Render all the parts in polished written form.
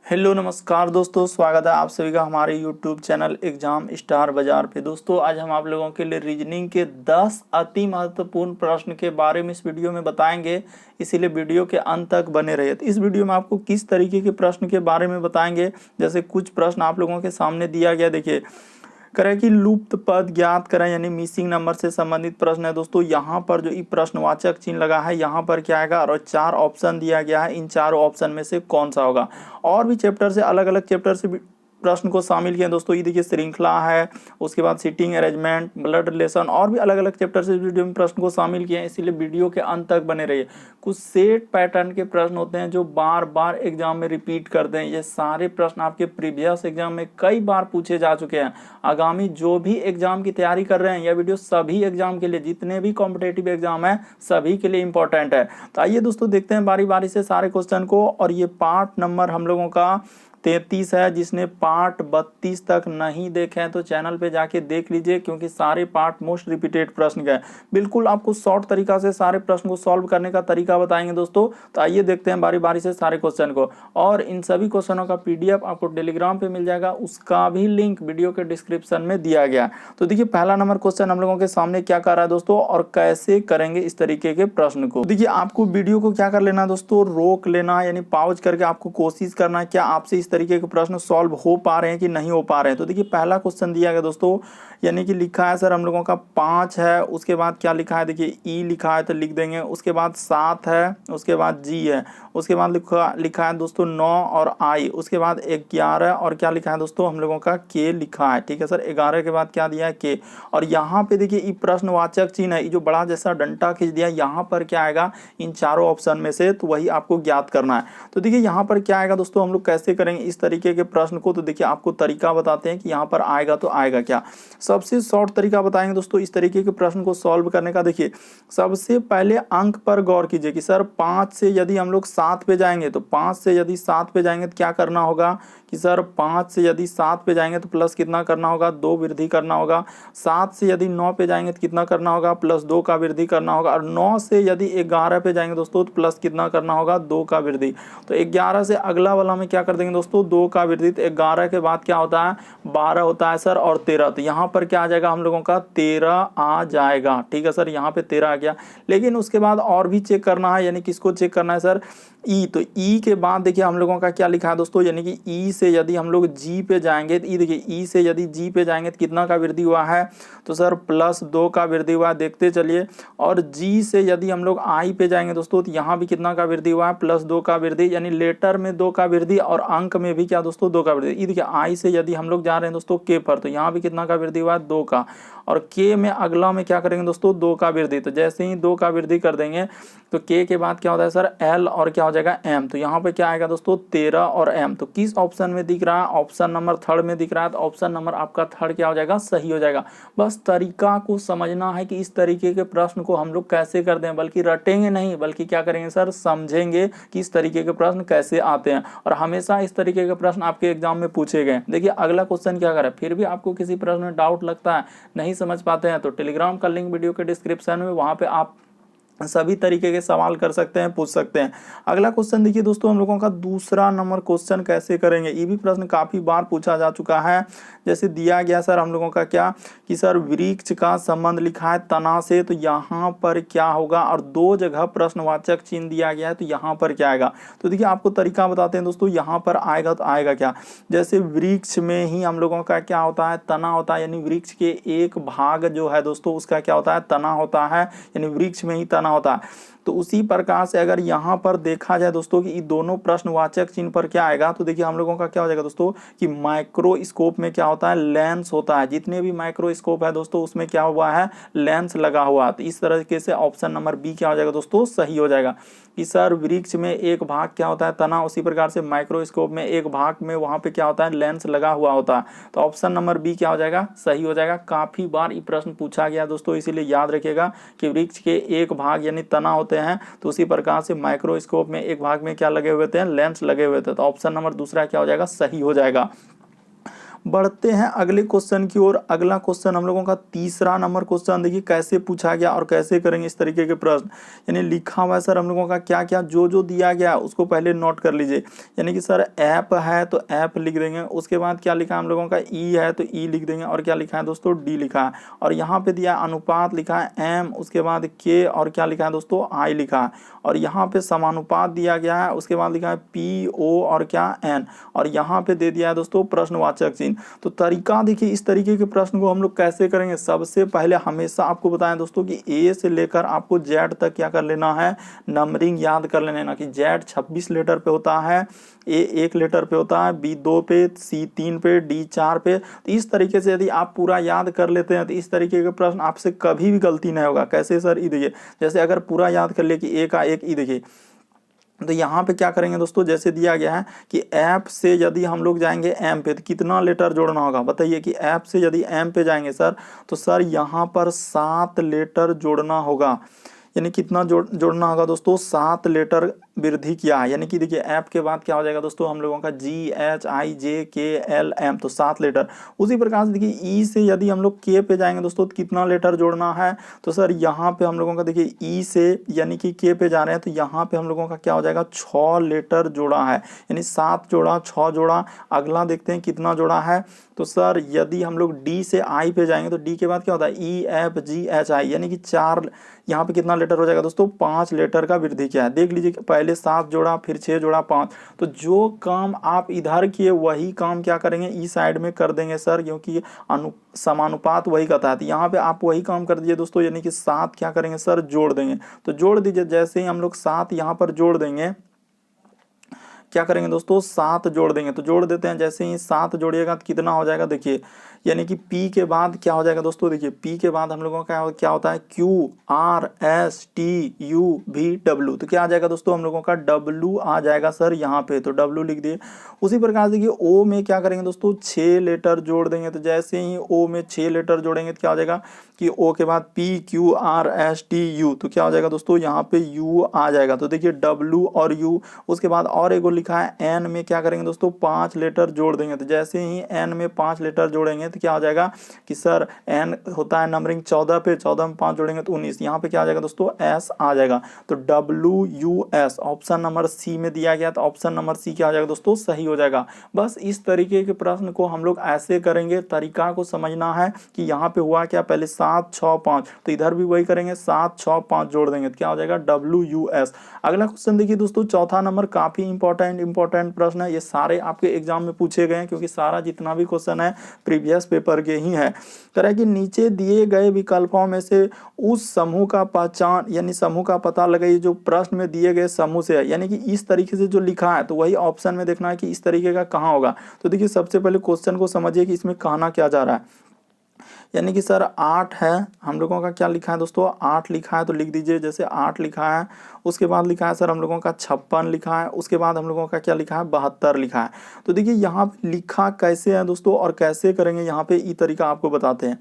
Hello नमस्कार दोस्तों, स्वागत है आप सभी का हमारे यूट्यूब चैनल एग्जाम स्टार बाजार पे। दोस्तों आज हम आप लोगों के लिए रीजनिंग के 10 अति महत्वपूर्ण प्रश्न के बारे में इस वीडियो में बताएंगे, इसीलिए वीडियो के अंत तक बने रहिए। तो इस वीडियो में आपको किस तरीके के प्रश्न के बारे में बताएंगे, जैसे कुछ प्रश्न आप लोगों के सामने दिया गया, देखिए करें कि लुप्त पद ज्ञात करें, यानी मिसिंग नंबर से संबंधित प्रश्न है। दोस्तों यहाँ पर जो प्रश्नवाचक चिन्ह लगा है यहाँ पर क्या आएगा, और 4 ऑप्शन दिया गया है, इन चारों ऑप्शन में से कौन सा होगा। और भी चैप्टर से अलग अलग चैप्टर से प्रश्न को शामिल किया दोस्तों। ये देखिए श्रृंखला है, उसके बाद सिटिंग अरेंजमेंट, ब्लड रिलेशन, और भी अलग अलग चैप्टर से वीडियो में प्रश्न को शामिल किए हैं, इसीलिए वीडियो के अंत तक बने रहिए। कुछ सेट पैटर्न के प्रश्न होते हैं जो बार बार एग्जाम में रिपीट करते हैं। ये सारे प्रश्न आपके प्रीवियस एग्जाम में कई बार पूछे जा चुके हैं। आगामी जो भी एग्जाम की तैयारी कर रहे हैं, यह वीडियो सभी एग्जाम के लिए, जितने भी कॉम्पिटेटिव एग्जाम है सभी के लिए इंपॉर्टेंट है। तो आइए दोस्तों देखते हैं बारी बारी से सारे क्वेश्चन को। और ये पार्ट नंबर हम लोगों का 33 है। जिसने पार्ट 32 तक नहीं देखे हैं तो चैनल पे जाके देख लीजिए, क्योंकि सारे पार्ट मोस्ट रिपीटेड प्रश्न के हैं। बिल्कुल आपको शॉर्ट तरीका से सारे प्रश्न को सॉल्व करने का तरीका बताएंगे दोस्तों। तो आइए देखते हैं बारी बारी से सारे क्वेश्चन को। और इन सभी क्वेश्चनों का पीडीएफ आपको टेलीग्राम पे मिल जाएगा, उसका भी लिंक वीडियो के डिस्क्रिप्शन में दिया गया। तो देखिए पहला नंबर क्वेश्चन हम लोगों के सामने क्या कर रहा है दोस्तों, और कैसे करेंगे इस तरीके के प्रश्न को। देखिए आपको वीडियो को क्या कर लेना है दोस्तों, रोक लेना, यानी पॉज करके आपको कोशिश करना है क्या आपसे इस तरीके के प्रश्न सॉल्व हो पा रहे हैं कि नहीं हो पा रहे हैं। तो देखिए पहला क्वेश्चन दिया गया दोस्तों, यानी कि लिखा है सर हम लोगों का 5 है, उसके बाद क्या लिखा है, देखिए ई लिखा है तो लिख देंगे, उसके बाद 7 है, उसके बाद जी है, उसके बाद लिखा है दोस्तों 9 और आई, उसके बाद 11 और क्या लिखा है दोस्तों हम लोगों का के लिखा है। ठीक है सर, 11 के बाद क्या दिया है के। और यहाँ पे देखिए ये प्रश्नवाचक चिन्ह है, ये जो बड़ा जैसा डंडा खींच दिया, यहाँ पर क्या आएगा इन चारों ऑप्शन में से, तो वही आपको ज्ञात करना है। तो देखिए यहाँ पर क्या आएगा दोस्तों, हम लोग कैसे करेंगे इस तरीके के प्रश्न को। तो देखिए आपको तरीका बताते हैं कि यहाँ पर आएगा तो आएगा क्या। सबसे शॉर्ट तरीका बताएंगे दोस्तों इस तरीके के प्रश्न को सॉल्व करने का। देखिए सबसे पहले अंक पर गौर कीजिए कि सर 5 से यदि हम लोग 7 पे जाएंगे, तो 5 से यदि 7 पे जाएंगे तो क्या करना होगा कि सर 5 से यदि 7 पे जाएंगे तो प्लस कितना करना होगा, 2 वृद्धि करना होगा। 7 से यदि 9 पे जाएंगे तो कितना करना होगा, प्लस 2 का वृद्धि करना होगा। और 9 से यदि 11 पे जाएंगे दोस्तों तो प्लस कितना करना होगा, 2 का वृद्धि। तो 11 से अगला वाला में क्या कर देंगे दोस्तों, 2 का वृद्धि। तो 11 के बाद क्या होता है, 12 होता है सर, और 13। तो यहाँ पर क्या आ जाएगा हम लोगों का 13 आ जाएगा। ठीक है सर, यहाँ पे 13 आ गया। लेकिन उसके बाद और भी चेक करना है, यानी किसको चेक करना है सर, ई। तो ई के बाद देखिए हम लोगों का क्या लिखा है दोस्तों, यानी कि ई से यदि हम लोग जी पे जाएंगे, तो ई देखिए ई से यदि जी पे जाएंगे तो कितना का वृद्धि हुआ है, तो सर प्लस 2 का वृद्धि हुआ है, देखते चलिए। और जी से यदि हम लोग आई पे जाएंगे दोस्तों, तो यहाँ भी कितना का वृद्धि हुआ है, प्लस 2 का वृद्धि, यानी लेटर में 2 का वृद्धि और अंक में भी क्या दोस्तों 2 का वृद्धि। ई देखिए आई से यदि हम लोग जा रहे हैं दोस्तों के पर, तो यहाँ भी कितना का वृद्धि हुआ है, 2 का। और के में अगला में क्या करेंगे दोस्तों, 2 का वृद्धि। तो जैसे ही 2 का वृद्धि कर देंगे तो के के बाद क्या होता है सर एल, और क्या हो जाएगा एम। तो यहाँ पे क्या आएगा दोस्तों 13 और एम। तो किस ऑप्शन में दिख रहा है, ऑप्शन नंबर थर्ड में दिख रहा है। तो ऑप्शन नंबर आपका थर्ड क्या हो जाएगा, सही हो जाएगा। बस तरीका को समझना है कि इस तरीके के प्रश्न को हम लोग कैसे करते हैं, बल्कि रटेंगे नहीं, बल्कि क्या करेंगे सर, समझेंगे कि इस तरीके के प्रश्न कैसे आते हैं। और हमेशा इस तरीके के प्रश्न आपके एग्जाम में पूछे गए। देखिए अगला क्वेश्चन क्या करें, फिर भी आपको किसी प्रश्न में डाउट लगता है, नहीं समझ पाते हैं, तो टेलीग्राम का लिंक वीडियो के डिस्क्रिप्शन में, वहां पे आप सभी तरीके के सवाल कर सकते हैं, पूछ सकते हैं। अगला क्वेश्चन देखिए दोस्तों हम लोगों का दूसरा नंबर क्वेश्चन कैसे करेंगे। ये भी प्रश्न काफी बार पूछा जा चुका है। जैसे दिया गया सर हम लोगों का क्या कि सर वृक्ष का संबंध लिखा है तना से, तो यहाँ पर क्या होगा, और 2 जगह प्रश्नवाचक चिन्ह दिया गया है, तो यहाँ पर क्या आएगा। तो देखिए आपको तरीका बताते हैं दोस्तों, यहाँ पर आएगा तो आएगा क्या, जैसे वृक्ष में ही हम लोगों का क्या होता है, तना होता है, यानी वृक्ष के एक भाग जो है दोस्तों उसका क्या होता है, तना होता है, यानी वृक्ष में ही तना होता है। तो उसी प्रकार से अगर यहाँ पर देखा जाए दोस्तों कि ये दोनों प्रश्नवाचक चिन्ह पर क्या आएगा, तो देखिए हम लोगों का क्या हो जाएगा दोस्तों कि माइक्रोस्कोप में क्या होता है, लेंस होता है। जितने भी माइक्रोस्कोप है दोस्तों उसमें क्या हुआ है, लेंस लगा हुआ। तो इस तरीके से ऑप्शन नंबर बी क्या हो जाएगा दोस्तों, सही हो जाएगा कि सर वृक्ष में एक भाग क्या होता है, तना, उसी प्रकार से माइक्रोस्कोप में एक भाग में वहां पे क्या होता है, लेंस लगा हुआ होता है। तो ऑप्शन नंबर बी क्या हो जाएगा, सही हो जाएगा। काफी बार ये प्रश्न पूछा गया दोस्तों, इसीलिए याद रखिएगा कि वृक्ष के एक भाग यानी तना होते हैं, तो उसी प्रकार से माइक्रोस्कोप में एक भाग में क्या लगे हुए थे, लेंस लगे हुए थे। तो ऑप्शन नंबर दूसरा क्या हो जाएगा, सही हो जाएगा। बढ़ते हैं अगले क्वेश्चन की ओर। अगला क्वेश्चन हम लोगों का 3रा नंबर क्वेश्चन देखिए कैसे पूछा गया और कैसे करेंगे इस तरीके के प्रश्न। यानी लिखा हुआ है सर हम लोगों का क्या क्या, जो जो दिया गया उसको पहले नोट कर लीजिए। यानी कि सर ऐप है तो ऐप लिख देंगे, उसके बाद क्या लिखा है हम लोगों का ई है तो ई लिख देंगे, और क्या लिखा है दोस्तों डी लिखा है, और यहाँ पे दिया अनुपात लिखा है एम, उसके बाद के, और क्या लिखा है दोस्तों आई लिखा है, और यहाँ पे समानुपात दिया गया है, उसके बाद लिखा है पी ओ और क्या एन, और यहाँ पे दे दिया है दोस्तों प्रश्नवाचक चिन्ह। तो तरीका देखिए इस तरीके के प्रश्न को हम लोग कैसे करेंगे। सबसे पहले हमेशा आपको बताएं दोस्तों कि ए से लेकर आपको जेड तक क्या कर लेना है, नंबरिंग याद कर लेना कि जेड 26 लेटर पे होता है, ए 1 लेटर पे होता है, बी 2 पे, सी 3 पे, डी 4 पे। तो इस तरीके से यदि आप पूरा याद कर लेते हैं तो इस तरीके के प्रश्न आपसे कभी भी गलती नहीं होगा। कैसे सर, ये देखिए जैसे अगर पूरा याद कर ले कि ए का एक, ई देखिए तो यहाँ पे क्या करेंगे दोस्तों, जैसे दिया गया है कि ऐप से यदि हम लोग जाएंगे एम पे तो कितना लेटर जोड़ना होगा बताइए। कि ऐप से यदि एम पे जाएंगे सर तो सर यहाँ पर 7 लेटर जोड़ना होगा। यानी कितना जोड़ना होगा दोस्तों, 7 लेटर वृद्धि किया है। यानी कि देखिए ऐप के बाद क्या हो जाएगा दोस्तों हम लोगों का जी एच आई जे के एल एम, तो 7 लेटर। उसी प्रकार से देखिए ई से यदि हम लोग के पे जाएंगे दोस्तों तो कितना लेटर जोड़ना है, तो सर यहाँ पे हम लोगों का देखिए ई से यानी कि के पे जा रहे हैं तो यहाँ पे हम लोगों का क्या हो जाएगा 6 लेटर जोड़ा है। यानी 7 जोड़ा 6 जोड़ा। अगला देखते हैं कितना जोड़ा है, तो सर यदि हम लोग डी से आई पे जाएंगे तो डी के बाद क्या होता है E F G H I, यानी कि 4, यहाँ पे कितना लेटर हो जाएगा दोस्तों 5 लेटर का वृद्धि किया है। देख लीजिए पहले 7 जोड़ा फिर 6 जोड़ा 5, तो जो काम आप इधर किए वही काम क्या करेंगे ई साइड में कर देंगे सर, क्योंकि समानुपात वही कहता है। तो यहाँ पे आप वही काम कर दीजिए दोस्तों, यानी कि 7 क्या करेंगे सर जोड़ देंगे। तो जोड़ दीजिए, जैसे ही हम लोग 7 यहाँ पर जोड़ देंगे क्या करेंगे दोस्तों 7 जोड़ देंगे। तो जोड़ देते हैं, जैसे ही 7 जोड़िएगा तो कितना हो जाएगा देखिए, यानी कि P के बाद क्या हो जाएगा दोस्तों, देखिए P के बाद हम लोगों का क्या होता है Q R S T U V W, तो क्या आ जाएगा दोस्तों हम लोगों का W आ जाएगा सर यहाँ पे, तो W लिख दिए। उसी प्रकार देखिए O में क्या करेंगे दोस्तों 6 लेटर जोड़ देंगे। तो जैसे ही O में 6 लेटर जोड़ेंगे तो क्या हो जाएगा कि O के बाद P Q R S T U, तो क्या हो जाएगा दोस्तों यहाँ पे U आ जाएगा। तो देखिए W और U, उसके बाद और एक लिखा है N में क्या करेंगे दोस्तों 5 लेटर जोड़ देंगे। तो जैसे ही N में 5 लेटर जोड़ेंगे तो क्या हो जाएगा कि सर N होता है नंबरिंग 14 पे, 14 में 5 जोड़ेंगे तो 19, यहाँ पे क्या आ जाएगा दोस्तों S आ जाएगा। तो WUS ऑप्शन नंबर सी में दिया गया, तो ऑप्शन नंबर सी क्या हो जाएगा दोस्तों सही हो जाएगा। बस इस तरीके के प्रश्न को हम लोग ऐसे करेंगे। तरीका को समझना है कि यहाँ पे हुआ क्या, पहले 7 6 5, तो इधर भी वही करेंगे 7 6 5 जोड़ देंगे तो क्या हो जाएगा WUS। अगला क्वेश्चन देखिए दोस्तों, चौथा नंबर काफी इंपॉर्टेंट प्रश्न है। ये सारे आपके एग्जाम में पूछे गए हैं, क्योंकि सारा जितना भी क्वेश्चन है प्रीवियस पेपर के ही है। तरह कि नीचे दिए गए विकल्पों में से उस समूह का पहचान यानी समूह का पता लगाइए जो प्रश्न में दिए गए समूह से है। यानी कि इस तरीके से जो लिखा है तो वही ऑप्शन में देखना है कि इस तरीके का कहाँ होगा। तो देखिए सबसे पहले क्वेश्चन को समझिए कि इसमें कहना क्या जा रहा है। यानी कि सर 8 है, हम लोगों का क्या लिखा है दोस्तों 8 लिखा है, तो लिख दीजिए जैसे 8 लिखा है। उसके बाद लिखा है सर हम लोगों का 56 लिखा है। उसके बाद हम लोगों का क्या लिखा है 72 लिखा है। तो देखिए यहाँ पे लिखा कैसे है दोस्तों और कैसे करेंगे, यहाँ पे ये तरीका आपको बताते हैं।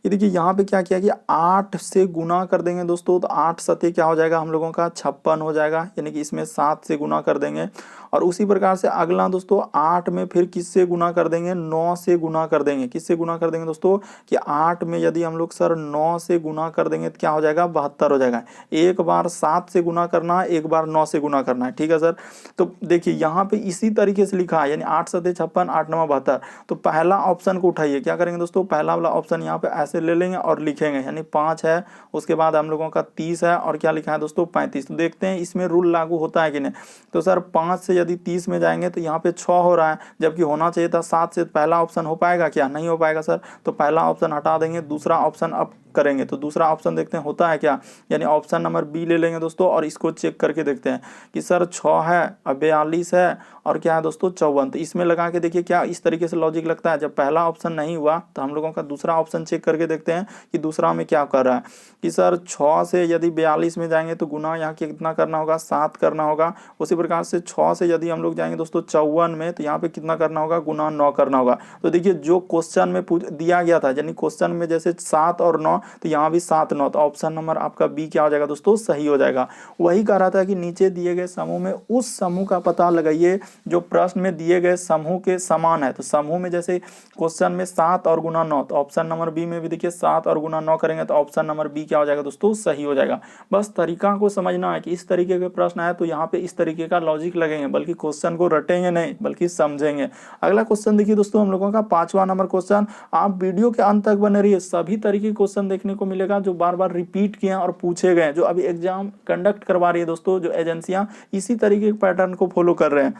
ये देखिए यहाँ पे क्या किया कि 8 से गुना कर देंगे दोस्तों, तो 8 सते क्या हो जाएगा हम लोगों का 56 हो जाएगा। यानी कि इसमें 7 से गुना कर देंगे। और उसी प्रकार से अगला दोस्तों 8 में फिर किससे गुना कर देंगे 9 से गुना कर देंगे। किससे गुना कर देंगे दोस्तों कि 8 में यदि हम लोग सर 9 से गुना कर देंगे तो क्या हो जाएगा 72 हो जाएगा। एक बार 7 से गुना करना है, एक बार 9 से गुना करना है, ठीक है सर। तो देखिए यहाँ पे इसी तरीके से लिखा है, यानी 8 सते 56 8 9 72। तो पहला ऑप्शन को उठाइए, क्या करेंगे दोस्तों पहला वाला ऑप्शन यहाँ पे ऐसे ले लेंगे और लिखेंगे, यानी 5 है। उसके बाद हम लोगों का 30 है और क्या लिखा है दोस्तों 35। तो देखते हैं इसमें रूल लागू होता है कि नहीं। तो सर 5 से यदि 30 में जाएंगे तो यहाँ पे 6 हो रहा है, जबकि होना चाहिए था 7 से। पहला ऑप्शन हो पाएगा क्या, नहीं हो पाएगा सर। तो पहला ऑप्शन हटा देंगे, दूसरा ऑप्शन अब करेंगे। तो दूसरा ऑप्शन देखते हैं होता है क्या, यानी ऑप्शन नंबर बी ले लेंगे दोस्तों और इसको चेक करके देखते हैं कि सर 6 है और 42 है और क्या है दोस्तों 54। तो इसमें लगा के देखिए क्या इस तरीके से लॉजिक लगता है। जब पहला ऑप्शन नहीं हुआ तो हम लोगों का दूसरा ऑप्शन चेक करके देखते हैं कि दूसरा में क्या कर रहा है। कि सर 6 से यदि 42 में जाएंगे तो गुना यहाँ कितना करना होगा 7 करना होगा। उसी प्रकार से 6 से यदि हम लोग जाएंगे दोस्तों 54 में तो यहाँ पे कितना करना होगा गुना 9 करना होगा। तो देखिए जो क्वेश्चन में दिया गया था, यानी क्वेश्चन में जैसे 7 और 9 तो यहाँ भी 7 9, तो ऑप्शन नंबर आपका बी क्या हो जाएगा दोस्तों, सही हो जाएगा। वही कह रहा था कि नीचे दिए गए समूह में उस समूह का पता लगाइए जो प्रश्न में दिए गए समूह के समान है। तो समूह में जैसे क्वेश्चन में 7 और गुना 9, तो ऑप्शन नंबर बी में भी देखिए 7 और गुना 9 करेंगे तो ऑप्शन नंबर बी क्या हो जाएगा दोस्तों, सही हो जाएगा। बस तरीका को समझना है कि इस तरीके के प्रश्न आए तो यहाँ पे इस तरीके का लॉजिक लगेंगे, बल्कि क्वेश्चन को रटेंगे नहीं बल्कि समझेंगे। अगला क्वेश्चन देखिए दोस्तों हम लोगों का 5वां नंबर क्वेश्चन। आप वीडियो के अंत तक बने रहिए, सभी तरीके के क्वेश्चन देखने को मिलेगा जो बार बार रिपीट किए और पूछे गए, जो अभी एग्जाम कंडक्ट करवा रही है दोस्तों जो एजेंसियां, इसी तरीके के पैटर्न को फॉलो कर रहे हैं।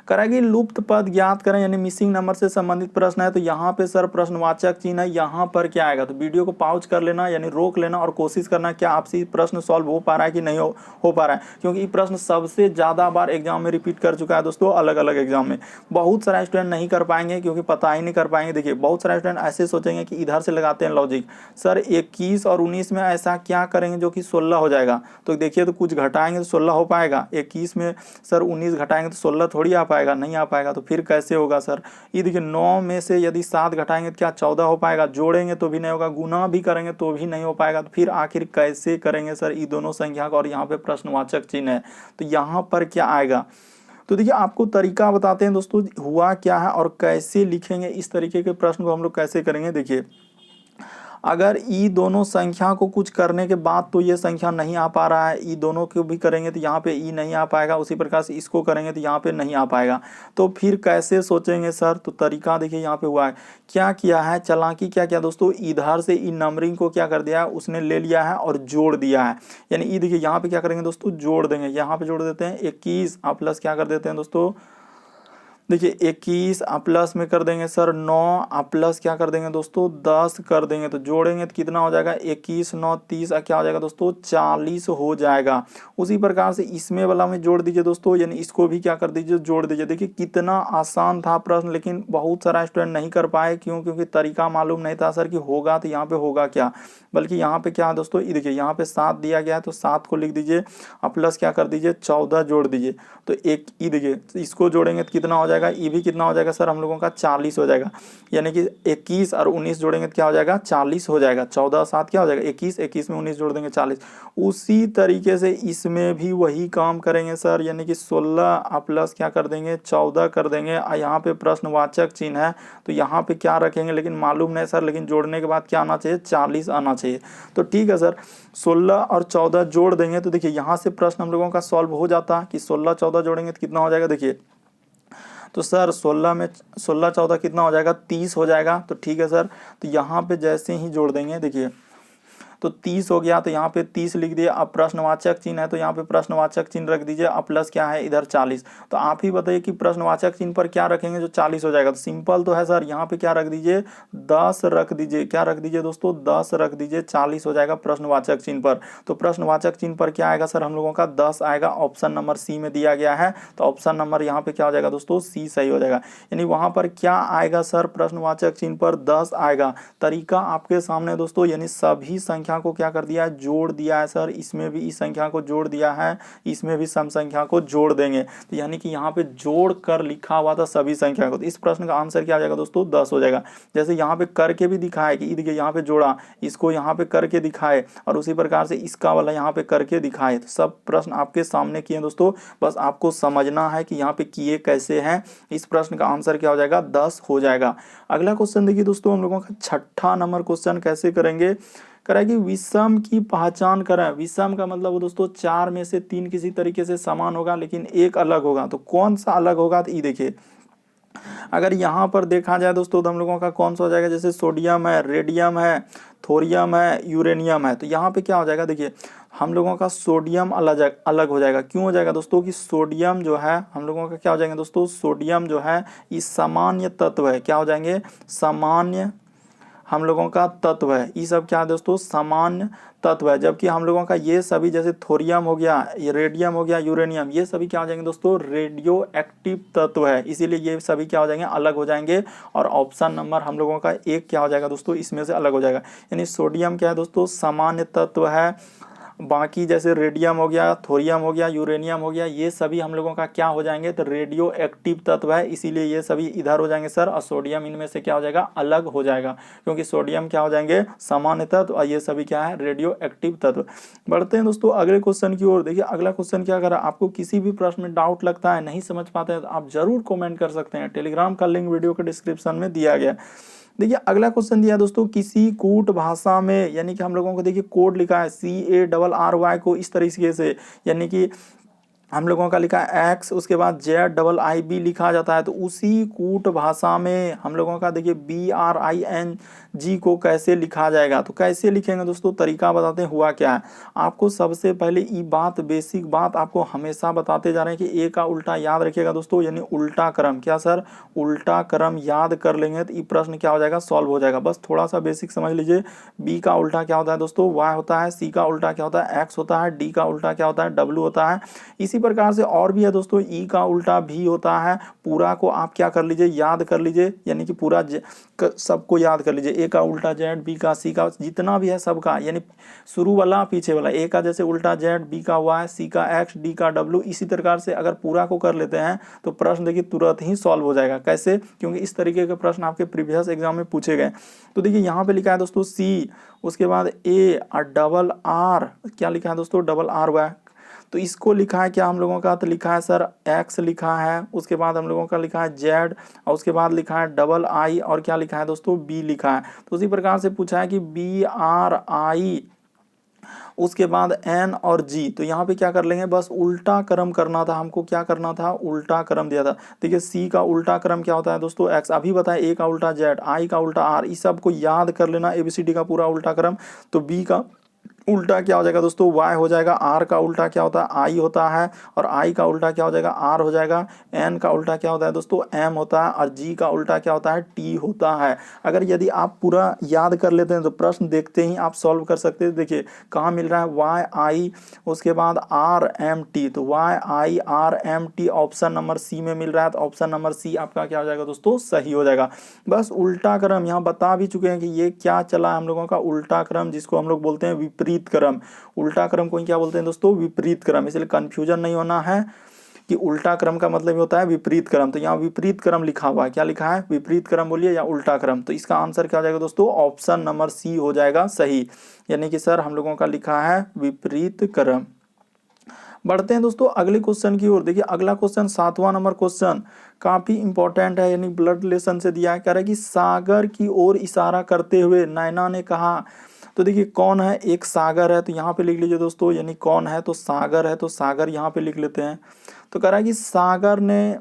कराएगी लुप्त पद ज्ञात करें, यानी मिसिंग नंबर से संबंधित प्रश्न है। तो यहाँ पे सर प्रश्नवाचक चिन्ह है, यहाँ पर क्या आएगा, तो वीडियो को पॉज कर लेना यानी रोक लेना और कोशिश करना क्या आपसे प्रश्न सॉल्व हो पा रहा है कि नहीं हो पा रहा है, क्योंकि ये प्रश्न सबसे ज़्यादा बार एग्जाम में रिपीट कर चुका है दोस्तों, अलग अलग एग्जाम में। बहुत सारा स्टूडेंट नहीं कर पाएंगे क्योंकि पता ही नहीं कर पाएंगे। देखिए बहुत सारे स्टूडेंट ऐसे सोचेंगे कि इधर से लगाते हैं लॉजिक, सर 21 और 19 में ऐसा क्या करेंगे जो कि 16 हो जाएगा। तो देखिए तो कुछ घटाएंगे तो 16 हो पाएगा, 21 में सर 19 घटाएंगे तो 16 थोड़ी आ पाएगा, नहीं आ पाएगा। तो फिर कैसे होगा सर, ये देखिए 9 में से यदि 7 घटाएंगे तो क्या 14 हो पाएगा, जोड़ेंगे तो भी नहीं होगा, गुना भी करेंगे तो भी नहीं हो पाएगा। तो फिर आखिर कैसे करेंगे सर ये दोनों संख्या का, और यहाँ पे प्रश्नवाचक चिन्ह है तो यहाँ पर क्या आएगा। तो देखिए आपको तरीका बताते हैं दोस्तों हुआ क्या है और कैसे लिखेंगे, इस तरीके के प्रश्न को हम लोग कैसे करेंगे। देखिए अगर ई दोनों संख्या को कुछ करने के बाद तो ये संख्या नहीं आ पा रहा है, ई दोनों को भी करेंगे तो यहाँ पे ई नहीं आ पाएगा, उसी प्रकार से इसको करेंगे तो यहाँ पे नहीं आ पाएगा। तो फिर कैसे सोचेंगे सर, तो तरीका देखिए यहाँ पे हुआ है, क्या किया है, चालाकी क्या किया दोस्तों, इधर से ई नंबरिंग को क्या कर दिया है, उसने ले लिया है और जोड़ दिया है। यानी ई देखिए यहाँ पे क्या करेंगे दोस्तों, जोड़ देंगे, यहाँ पे जोड़ देते हैं 21 प्लस क्या कर देते हैं दोस्तों, देखिए 21 प्लस में कर देंगे सर 9 प्लस क्या कर देंगे दोस्तों 10 कर देंगे, तो जोड़ेंगे तो कितना हो जाएगा 21 9 30 क्या हो जाएगा दोस्तों 40 हो जाएगा। उसी प्रकार से इसमें वाला में जोड़ दीजिए दोस्तों, यानी इसको भी क्या कर दीजिए जोड़ दीजिए। देखिए कितना आसान था प्रश्न, लेकिन बहुत सारा स्टूडेंट नहीं कर पाए, क्यों, क्योंकि तरीका मालूम नहीं था सर कि होगा तो यहाँ पे होगा क्या, बल्कि यहाँ पे क्या है दोस्तों, ये देखिए यहाँ पे 7 दिया गया है तो 7 को लिख दीजिए, प्लस क्या कर दीजिए 14 जोड़ दीजिए, तो एक ये देखिए इसको जोड़ेंगे तो कितना हो जाएगा, ये भी कितना हो जाएगा सर हम लोगों का 40 हो जाएगा। यानी कि 21 और 19 जोड़ेंगे तो क्या हो जाएगा 40 हो जाएगा, 14 7 क्या हो जाएगा 21, 21 में 19 जोड़ देंगे 40। उसी तरीके से इसमें भी वही काम करेंगे सर, यानी कि 16 प्लस क्या कर देंगे 14 कर देंगे। यहाँ पे प्रश्नवाचक चिन्ह है तो यहाँ पे क्या रखेंगे लेकिन मालूम नहीं सर, लेकिन जोड़ने के बाद क्या आना चाहिए 40 आना चाहिए। तो ठीक है सर 16 और 14 जोड़ देंगे तो देखिए यहाँ से प्रश्न हम लोगों का सॉल्व हो जाता कि 16 14 जोड़ेंगे तो कितना हो जाएगा। देखिए तो सर 16 में 16 14 कितना हो जाएगा 30 हो जाएगा। तो ठीक है सर, तो यहाँ पे जैसे ही जोड़ देंगे देखिए तो 30 हो गया, तो यहाँ पे 30 लिख दिए। अब प्रश्नवाचक चिन्ह है तो यहाँ पे प्रश्नवाचक चिन्ह रख दीजिए, अब प्लस क्या है इधर 40। तो आप ही बताइए कि प्रश्नवाचक चिन्ह पर क्या रखेंगे जो 40 हो जाएगा। तो सिंपल तो है सर, यहाँ पे क्या रख दीजिए 10 रख दीजिए, क्या रख दीजिए दोस्तों 10 रख दीजिए, 40 हो जाएगा प्रश्नवाचक चिन्ह पर। तो प्रश्नवाचक चिन्ह पर क्या आएगा सर हम लोगों का 10 आएगा, ऑप्शन नंबर सी में दिया गया है। तो ऑप्शन नंबर यहाँ पे क्या हो जाएगा दोस्तों सी सही हो जाएगा। यानी वहां पर क्या आएगा सर प्रश्नवाचक चिन्ह पर 10 आएगा। तरीका आपके सामने दोस्तों, यानी सभी संख्या को क्या कर दिया है जोड़ दिया है सर, इसमें भी इस संख्या को जोड़ दिया है, इसमें भी सम संख्या को जोड़ देंगे। तो यानी कि यहाँ पे जोड़ कर लिखा हुआ था सभी संख्या को, तो इस प्रश्न का आंसर क्या आ जाएगा दोस्तों 10 हो जाएगा। जैसे यहाँ पे करके भी दिखाया कि देखिए यहाँ पे जोड़ा, इसको यहाँ पे करके दिखाए और उसी प्रकार से इसका वाला यहाँ पे करके दिखाए। तो सब प्रश्न आपके सामने किए दोस्तों, बस आपको समझना है कि यहाँ पे किए कैसे हैं। इस प्रश्न का आंसर क्या हो जाएगा 10 हो जाएगा। अगला क्वेश्चन देखिए दोस्तों हम लोगों का 6ठा नंबर क्वेश्चन कैसे करेंगे, करेगी विषम की पहचान करें। विषम का मतलब वो दोस्तों 4 में से 3 किसी तरीके से समान होगा लेकिन एक अलग होगा, तो कौन सा अलग होगा, तो ये देखिए अगर यहाँ पर देखा जाए दोस्तों तो हम लोगों का कौन सा हो जाएगा, जैसे सोडियम है, रेडियम है, थोरियम है, यूरेनियम है। तो यहाँ पे क्या हो जाएगा, देखिए हम लोगों का सोडियम अलग हो जाएगा। क्यों हो जाएगा दोस्तों कि सोडियम जो है हम लोगों का क्या हो जाएगा दोस्तों, सोडियम जो है ये सामान्य तत्व है, क्या हो जाएंगे सामान्य हम लोगों का तत्व है। ये सब क्या है दोस्तों सामान्य तत्व है, जबकि हम लोगों का ये सभी जैसे थोरियम हो गया, ये रेडियम हो गया, यूरेनियम, ये सभी क्या हो जाएंगे दोस्तों रेडियो एक्टिव तत्व है, इसीलिए ये सभी क्या हो जाएंगे अलग हो जाएंगे। और ऑप्शन नंबर हम लोगों का एक क्या हो जाएगा दोस्तों इसमें से अलग हो जाएगा। यानी सोडियम क्या है दोस्तों सामान्य तत्व है, बाकी जैसे रेडियम हो गया, थोरियम हो गया, यूरेनियम हो गया, ये सभी हम लोगों का क्या हो जाएंगे, तो रेडियो एक्टिव तत्व है, इसीलिए ये सभी इधर हो जाएंगे सर। और सोडियम इनमें से क्या हो जाएगा, अलग हो जाएगा, क्योंकि सोडियम क्या हो जाएंगे, सामान्य तत्व, और ये सभी क्या है, रेडियो एक्टिव तत्व। बढ़ते हैं दोस्तों अगले क्वेश्चन की ओर। देखिए अगला क्वेश्चन क्या कर रहा है, आपको किसी भी प्रश्न में डाउट लगता है, नहीं समझ पाते हैं, तो आप जरूर कमेंट कर सकते हैं। टेलीग्राम का लिंक वीडियो के डिस्क्रिप्शन में दिया गया है। देखिए अगला क्वेश्चन दिया दोस्तों, किसी कूट भाषा में, यानी कि हम लोगों को देखिए कोड लिखा है CARRY को इस तरीके से, यानी कि हम लोगों का लिखा है एक्स, उसके बाद ZIIB लिखा जाता है, तो उसी कूट भाषा में हम लोगों का देखिए BRING को कैसे लिखा जाएगा। तो कैसे लिखेंगे दोस्तों, तरीका बताते हैं हुआ क्या है। आपको सबसे पहले ये बात, बेसिक बात आपको हमेशा बताते जा रहे हैं कि ए का उल्टा याद रखिएगा दोस्तों, यानी उल्टा क्रम। क्या सर, उल्टा क्रम याद कर लेंगे तो ये प्रश्न क्या हो जाएगा, सॉल्व हो जाएगा। बस थोड़ा सा बेसिक समझ लीजिए। बी का उल्टा क्या होता है दोस्तों, वाई होता है। सी का उल्टा क्या होता है, एक्स होता है। डी का उल्टा क्या होता है, डब्ल्यू होता है। इसी प्रकार से और भी है दोस्तों, ई का उल्टा भी होता है। पूरा को आप क्या कर लीजिए, याद कर लीजिए, यानी कि पूरा सबको याद कर लीजिए। ए का उल्टा जेड, बी का सी का, जितना भी है सबका, यानी शुरू वाला पीछे वाला। ए का जैसे उल्टा जेड, बी का वाई, सी का एक्स, डी का डब्ल्यू। इसी प्रकार से अगर पूरा को कर लेते हैं तो प्रश्न देखिए तुरंत ही सॉल्व हो जाएगा। कैसे, क्योंकि इस तरीके के प्रश्न आपके प्रीवियस एग्जाम में पूछे गए। तो देखिए यहाँ पे लिखा है दोस्तों सी, उसके बाद ए और डबल आर, क्या लिखा है दोस्तों, डबल आर वाई। तो इसको लिखा है क्या हम लोगों का, तो लिखा है सर एक्स लिखा है, उसके बाद हम लोगों का लिखा है जेड, और उसके बाद लिखा है डबल आई, और क्या लिखा है दोस्तों, बी लिखा है। तो उसी प्रकार से पूछा है कि BRI, उसके बाद एन और जी। तो यहाँ पे क्या कर लेंगे, बस उल्टा क्रम करना था हमको। क्या करना था, उल्टा क्रम दिया था। देखिए सी का उल्टा क्रम क्या होता है दोस्तों, एक्स। अभी बताए ए का उल्टा जेड, आई का उल्टा आर, इस सब को याद कर लेना, ABCD का पूरा उल्टा क्रम। तो बी का उल्टा क्या हो जाएगा दोस्तों, वाई हो जाएगा। आर का उल्टा क्या होता है, आई होता है, और आई का उल्टा क्या हो जाएगा, आर हो जाएगा। एन का उल्टा क्या होता है दोस्तों, एम होता है, और जी का उल्टा क्या होता है, टी होता है। अगर यदि आप पूरा याद कर लेते हैं तो प्रश्न देखते ही आप सॉल्व कर सकते हैं। देखिए कहाँ मिल रहा है, YI, उसके बाद RMT। तो YIRMT ऑप्शन नंबर सी में मिल रहा है, तो ऑप्शन नंबर सी आपका क्या हो जाएगा दोस्तों, सही हो जाएगा। बस उल्टा क्रम यहाँ बता भी चुके हैं कि ये क्या चला हम लोगों का, उल्टा क्रम, जिसको हम लोग बोलते हैं विपरीत क्रम। उल्टा क्रम को क्या बोलते हैं दोस्तों, विपरीत क्रम। इसलिए कंफ्यूजन नहीं होना है कि उल्टा क्रम का मतलब होता है विपरीत क्रम। तो यहाँ विपरीत क्रम लिखा हुआ है, क्या लिखा है, विपरीत क्रम बोलिए या उल्टा क्रम। तो इसका आंसर क्या हो जाएगा दोस्तों, ऑप्शन नंबर सी हो जाएगा सही। यानी कि सर हम लोगों का लिखा है विपरीत क्रम। बढ़ते हैं दोस्तों अगले क्वेश्चन की ओर। देखिए अगला क्वेश्चन 7वां नंबर क्वेश्चन काफी इंपॉर्टेंट है, यानी ब्लड रिलेशन से दिया है। कह रहा है कि सागर की ओर इशारा करते हुए नैना ने कहा। तो देखिए कौन है, एक सागर है, तो यहाँ पे लिख लीजिए दोस्तों, यानी कौन है, तो सागर है, तो सागर यहाँ पे लिख लेते हैं। तो कह रहा है कि सागर ने,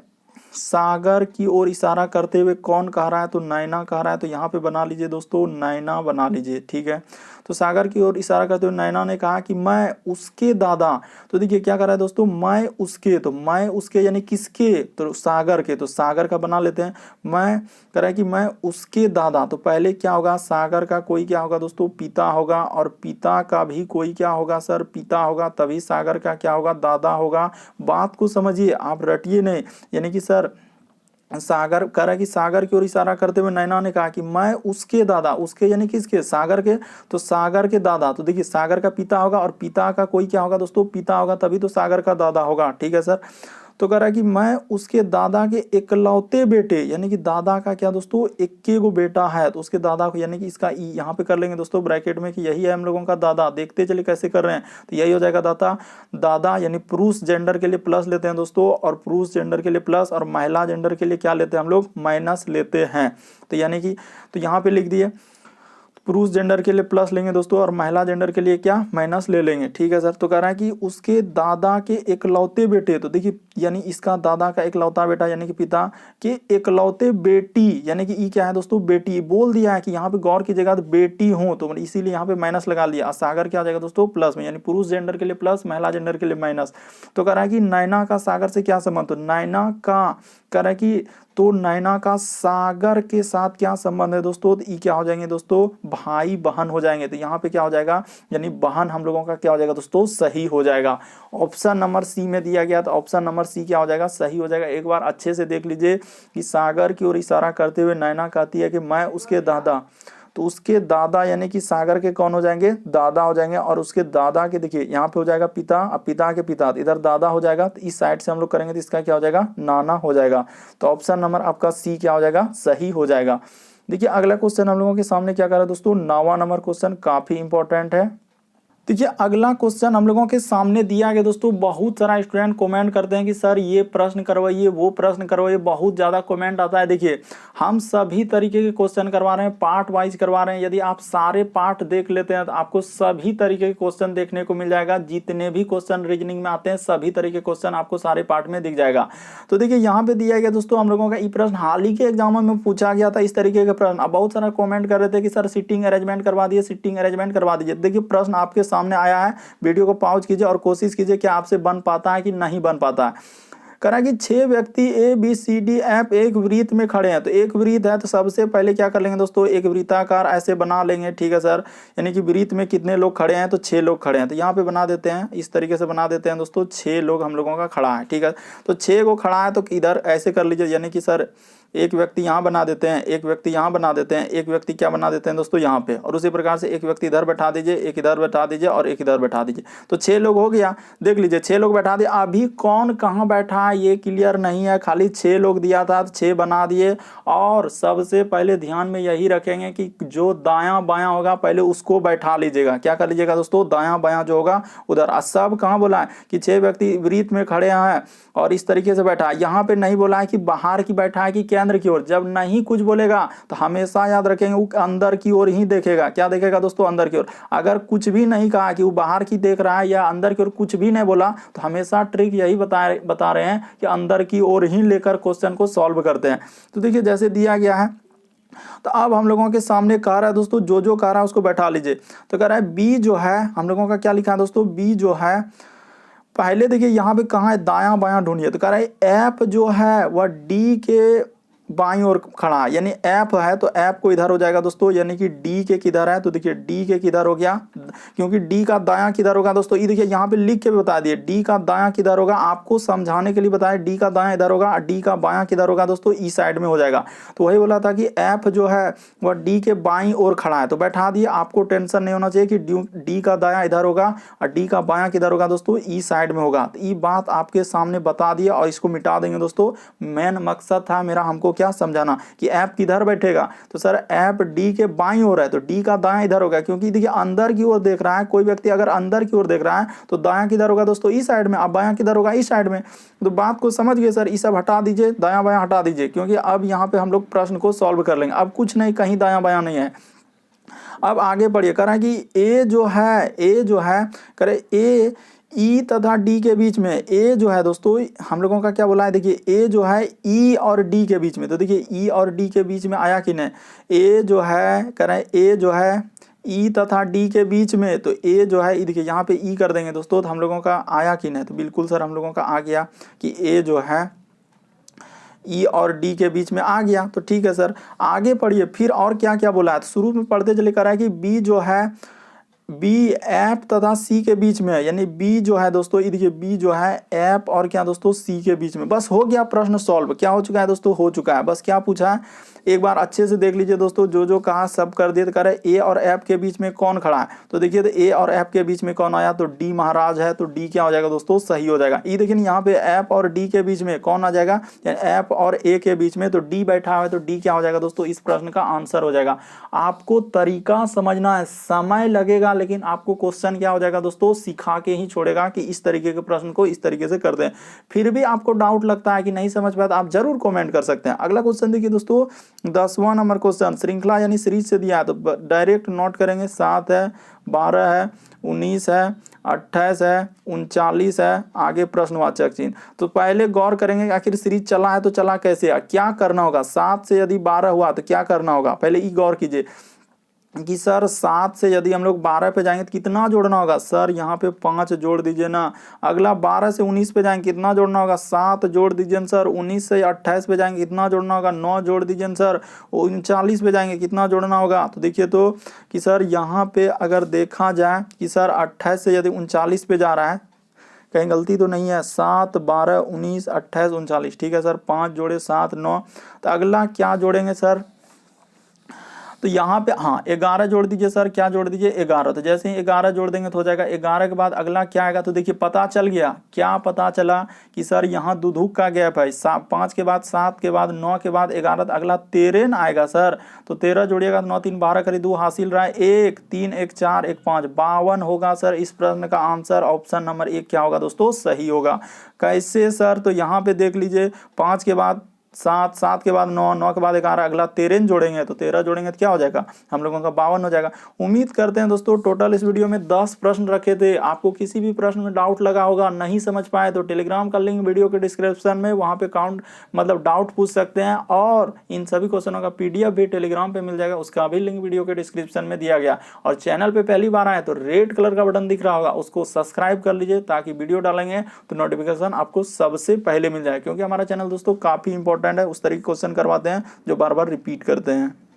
सागर की ओर इशारा करते हुए कौन कह रहा है, तो नैना कह रहा है। तो यहाँ पे बना लीजिए दोस्तों, नैना बना लीजिए, ठीक है। तो सागर की ओर इशारा करते हुए नैना ने कहा कि मैं उसके दादा। तो देखिए क्या कर रहा है दोस्तों, मैं उसके, तो मैं उसके यानी किसके, तो सागर के। तो सागर का बना लेते हैं, मैं कह रहा है कि मैं उसके दादा। तो पहले क्या होगा, सागर का कोई क्या होगा दोस्तों, पिता होगा, और पिता का भी कोई क्या होगा सर, पिता होगा, तभी सागर का क्या होगा, दादा होगा। बात को समझिए, आप रटिए नहीं। यानी कि सर सागर कह रहा है कि सागर की ओर इशारा करते हुए नैना ने कहा कि मैं उसके दादा, उसके यानी किसके, सागर के। तो सागर के दादा, तो देखिए सागर का पिता होगा, और पिता का कोई क्या होगा दोस्तों, पिता होगा, तभी तो सागर का दादा होगा, ठीक है सर। तो कह रहा है कि मैं उसके दादा के इकलौते बेटे, यानी कि दादा का क्या दोस्तों, इक्के गो बेटा है, तो उसके दादा को, यानी कि इसका यहाँ पे कर लेंगे दोस्तों ब्रैकेट में कि यही है हम लोगों का दादा। देखते चले कैसे कर रहे हैं, तो यही हो जाएगा दादा। दादा यानी पुरुष जेंडर के लिए प्लस लेते हैं दोस्तों, और पुरुष जेंडर के लिए प्लस, और महिला जेंडर के लिए क्या लेते हैं हम लोग, माइनस लेते हैं। तो यानी कि, तो यहाँ पे लिख दिए पुरुष जेंडर के लिए प्लस लेंगे दोस्तों, और महिला जेंडर के लिए क्या, माइनस ले लेंगे, ठीक है सर। तो कह रहा है कि उसके दादा के इकलौते बेटे, तो देखिए यानी इसका दादा का इकलौता बेटा, यानी कि पिता के इकलौते बेटी, यानी कि ई क्या है दोस्तों, बेटी। बोल दिया है कि यहाँ पे गौर कीजिएगा, तो बेटी हो, तो इसीलिए यहाँ पे माइनस लगा लिया। सागर क्या हो जाएगा दोस्तों, प्लस में, यानी पुरुष जेंडर के लिए प्लस, महिला जेंडर के लिए माइनस। तो कह रहा है कि नैना का सागर से क्या संबंध, तो नैना का, कह रहा है कि तो नैना का सागर के साथ क्या संबंध है दोस्तों, तो ये क्या हो जाएंगे दोस्तों, भाई बहन हो जाएंगे। तो यहाँ पे क्या हो जाएगा, यानी बहन हम लोगों का क्या हो जाएगा दोस्तों, सही हो जाएगा। ऑप्शन नंबर सी में दिया गया, तो ऑप्शन नंबर सी क्या हो जाएगा, सही हो जाएगा। एक बार अच्छे से देख लीजिए कि सागर की ओर इशारा करते हुए नैना कहती है कि मैं उसके दादा। तो उसके दादा यानी कि सागर के कौन हो जाएंगे, दादा हो जाएंगे। और उसके दादा के देखिए यहाँ पे हो जाएगा पिता, अब पिता के पिता इधर दादा हो जाएगा, तो इस साइड से हम लोग करेंगे तो इसका क्या हो जाएगा, नाना हो जाएगा। तो ऑप्शन नंबर आपका सी क्या हो जाएगा, सही हो जाएगा। देखिए अगला क्वेश्चन हम लोगों के सामने क्या कर रहा है दोस्तों, 9वां नंबर क्वेश्चन काफी इंपॉर्टेंट है। देखिए अगला क्वेश्चन हम लोगों के सामने दिया गया दोस्तों, बहुत सारा स्टूडेंट कमेंट करते हैं कि सर ये प्रश्न करवाइए, वो प्रश्न करवाइए, बहुत ज़्यादा कमेंट आता है। देखिए हम सभी तरीके के क्वेश्चन करवा रहे हैं, पार्ट वाइज करवा रहे हैं। यदि आप सारे पार्ट देख लेते हैं तो आपको सभी तरीके के क्वेश्चन देखने को मिल जाएगा। जितने भी क्वेश्चन रीजनिंग में आते हैं सभी तरीके के क्वेश्चन आपको सारे पार्ट में दिख जाएगा। तो देखिए यहाँ पे दिया गया दोस्तों हम लोगों का ये प्रश्न हाल ही के एग्जामों में पूछा गया था, इस तरीके के प्रश्न। अब बहुत सारा कमेंट कर रहे थे कि सर सिटिंग अरेंजमेंट करवा दिए, सिटिंग अरेंजमेंट करवा दीजिए। देखिए प्रश्न आपके सामने आया है, वीडियो को पॉज कीजिए और कोशिश कीजिए कि आपसे बन पाता है कि नहीं बन पाता है। करा कि 6 व्यक्ति A B C D F एक वृत्त में खड़े हैं। तो एक वृत्त है तो सबसे पहले क्या कर लेंगे दोस्तों, एक वृत्ताकार ऐसे बना लेंगे, ठीक है सर। यानी कि वृत्त में कितने लोग खड़े हैं, तो 6 लोग खड़े हैं। तो यहाँ पे बना देते हैं, इस तरीके से बना देते हैं दोस्तों, 6 लोग हम लोगों का खड़ा है, ठीक है। तो 6 को खड़ा है तो इधर ऐसे कर लीजिए, यानी कि सर एक व्यक्ति यहाँ बना देते हैं, एक व्यक्ति यहाँ बना देते हैं, एक व्यक्ति क्या बना देते हैं दोस्तों यहाँ पे, और उसी प्रकार से एक व्यक्ति इधर बैठा दीजिए, एक इधर बैठा दीजिए और एक इधर बैठा दीजिए। तो 6 लोग हो गया। देख लीजिए 6 लोग बैठा दिए। अभी कौन कहाँ बैठा है ये क्लियर नहीं है, खाली 6 लोग दिया था तो 6 बना दिए। और सबसे पहले ध्यान में यही रखेंगे कि जो दायां बायां होगा पहले उसको बैठा लीजिएगा। क्या कर लीजिएगा दोस्तों, दायां बायां जो होगा उधर। सब कहाँ बोला है कि 6 व्यक्ति वृत्त में खड़े हैं और इस तरीके से बैठा है। यहाँ पे नहीं बोला है कि बाहर की बैठा है कि केंद्र की ओर। जब नहीं कुछ बोलेगा तो हमेशा याद रखेंगे वो अंदर की ओर ही देखेगा। क्या देखेगा दोस्तों, अंदर की ओर। अगर कुछ भी नहीं कहा कि वो बाहर की देख रहा है या अंदर की ओर, कुछ भी नहीं बोला, तो हमेशा ट्रिक यही बता रहे हैं कि अंदर की ओर ही लेकर क्वेश्चन को सॉल्व करते हैं। तो देखिए जैसे दिया गया है, तो अब हम लोगों के सामने कह रहा है दोस्तों, जो कह रहा है उसको बैठा लीजिए। तो कह रहा है बी जो है, हम लोगों का क्या लिखा है दोस्तों, बी जो है पहले देखिए यहाँ पे कहाँ है, दायां बायां ढूंढिए। तो कह रहा है एफ जो है वह डी के बाईं ओर खड़ा है, यानी एफ है तो एफ को इधर हो जाएगा दोस्तों, यानी कि डी के किधर है, तो देखिए डी के किधर हो गया, क्योंकि डी का दायां किधर होगा दोस्तों, ये देखिए यहाँ पे लिख के भी बता दिए डी का दायां किधर होगा। आपको समझाने के लिए बताया डी का दायां इधर होगा, डी का बायां किधर होगा दोस्तों, ई साइड में हो जाएगा। तो वही बोला था कि एफ जो है वह डी के बाईं ओर खड़ा है, तो बैठा दिए। आपको टेंशन नहीं होना चाहिए कि डी का दायां इधर होगा और डी का बायां किधर होगा दोस्तों, ई साइड में होगा। तो ये बात आपके सामने बता दिया और इसको मिटा देंगे दोस्तों। मेन मकसद था मेरा हमको क्या समझाना कि एफ किधर बैठेगा, तो सर एफ डी के बाईं ओर है तो डी का दायां इधर होगा, क्योंकि देखिए अंदर की ओर देख रहा है। कोई व्यक्ति अगर अंदर की ओर देख रहा है तो दायां किधर होगा दोस्तों, इस साइड में। अब बायां किधर होगा, इस साइड में। तो बात को समझ गए सर, ये सब हटा दीजिए, दायां बायां हटा दीजिए, क्योंकि अब यहाँ पे हम लोग प्रश्न को सॉल्व कर लेंगे। अब कुछ नहीं, कहीं दायां बायां नहीं है। अब आगे बढ़िए, कह रहा है कि ए जो है करे ए ई तथा डी के बीच में, ए जो है दोस्तों हम लोगों का क्या बोला है, देखिए ए जो है ई और डी के बीच में। तो देखिए ई और डी के बीच में आया कि नहीं, ए जो है कह रहे हैं ए जो है ई तथा डी के बीच में, तो ए जो है देखिए यहाँ पे ई कर देंगे दोस्तों, तो हम लोगों का आया कि नहीं, तो बिल्कुल सर हम लोगों का आ गया कि ए जो है ई और डी के बीच में आ गया। तो ठीक है सर, आगे पढ़िए फिर और क्या क्या बोला है। तो शुरू में पढ़ते चले कर रहा है कि बी जो है बी एफ तथा सी के बीच में है, यानी बी जो है दोस्तों ये देखिए बी जो है एफ और क्या दोस्तों सी के बीच में। बस हो गया प्रश्न सॉल्व। क्या हो चुका है दोस्तों, हो चुका है। बस क्या पूछा है एक बार अच्छे से देख लीजिए दोस्तों, जो कहा सब कर दिए। तो कह रहे ए और एफ के बीच में कौन खड़ा है, तो देखिए तो ए और एफ के बीच में कौन आया, तो डी महाराज है। तो डी क्या हो जाएगा दोस्तों, सही हो जाएगा। ये देखिए यहाँ पे एफ और डी के बीच में कौन आ जाएगा, एफ और ए के बीच में, तो डी बैठा है, तो डी क्या हो जाएगा दोस्तों, इस प्रश्न का आंसर हो जाएगा। आपको तरीका समझना है, समय लगेगा, लेकिन आपको क्वेश्चन क्या हो जाएगा दोस्तों, सिखा के ही छोड़ेगा कि इस तरीके के प्रश्न को इस तरीके से करते हैं। फिर भी आपको डाउट लगता है कि नहीं समझ पाया, तो आप जरूर कमेंट कर सकते हैं। अगला क्वेश्चन देखिए दोस्तों, 10वां नंबर क्वेश्चन श्रृंखला यानी सीरीज से दिया है, तो डायरेक्ट नोट करेंगे। 7 है, 12 है, 19 है, 28 है, 39 है, आगे प्रश्नवाचक चिन्ह। तो पहले गौर करेंगे आखिर सीरीज चला है तो चला कैसे, क्या करना होगा। 7 से यदि 12 हुआ तो क्या करना होगा, पहले ये गौर कीजिए कि सर 7 से यदि हम लोग 12 पे जाएंगे तो कितना जोड़ना होगा, सर यहाँ पे 5 जोड़ दीजिए ना। अगला 12 से 19 पे जाएंगे कितना जोड़ना होगा, 7 जोड़ दीजिए सर। 19 से 28 पे जाएंगे कितना जोड़ना होगा, 9 जोड़ दीजिए सर। 39 पे जाएंगे कितना जोड़ना होगा, तो देखिए तो कि सर यहाँ पे अगर देखा जाए कि सर 28 से यदि 39 पे जा रहा है, कहीं गलती तो नहीं है, 7, 12, 19, 28, 39, ठीक है सर। 5 जोड़े 7, 9, तो अगला क्या जोड़ेंगे सर, तो यहाँ पे हाँ 11 जोड़ दीजिए सर, क्या जोड़ दीजिए 11। तो जैसे ही 11 जोड़ देंगे तो हो जाएगा 11 के बाद अगला क्या आएगा, तो देखिए पता चल गया, क्या पता चला कि सर यहाँ दुधुक का गैप है, 5 के बाद 7 के बाद 9 के बाद 11, तो अगला 13 ना आएगा सर। तो 13 जोड़िएगा तो 9 3 12 करी 2 हासिल रहा है 1, 3 1 4 1 5, 52 होगा सर। इस प्रश्न का आंसर ऑप्शन नंबर 1 क्या होगा दोस्तों, सही होगा। कैसे सर, तो यहाँ पे देख लीजिए 5 के बाद 7, 7 के बाद 9, 9 के बाद 11, अगला 13 जोड़ेंगे तो 13 जोड़ेंगे तो क्या हो जाएगा हम लोगों का 52 हो जाएगा। उम्मीद करते हैं दोस्तों टोटल इस वीडियो में 10 प्रश्न रखे थे। आपको किसी भी प्रश्न में डाउट लगा होगा, नहीं समझ पाए, तो टेलीग्राम का लिंक वीडियो के डिस्क्रिप्शन में, वहां पे काउंट मतलब डाउट पूछ सकते हैं। और इन सभी क्वेश्चनों का PDF भी टेलीग्राम पे मिल जाएगा, उसका भी लिंक वीडियो के डिस्क्रिप्शन में दिया गया। और चैनल पे पहली बार आए तो रेड कलर का बटन दिख रहा होगा, उसको सब्सक्राइब कर लीजिए ताकि वीडियो डालेंगे तो नोटिफिकेशन आपको सबसे पहले मिल जाए। क्योंकि हमारा चैनल दोस्तों काफी इंपॉर्टेंट है, उस तरीके क्वेश्चन करवाते हैं जो बार बार रिपीट करते हैं।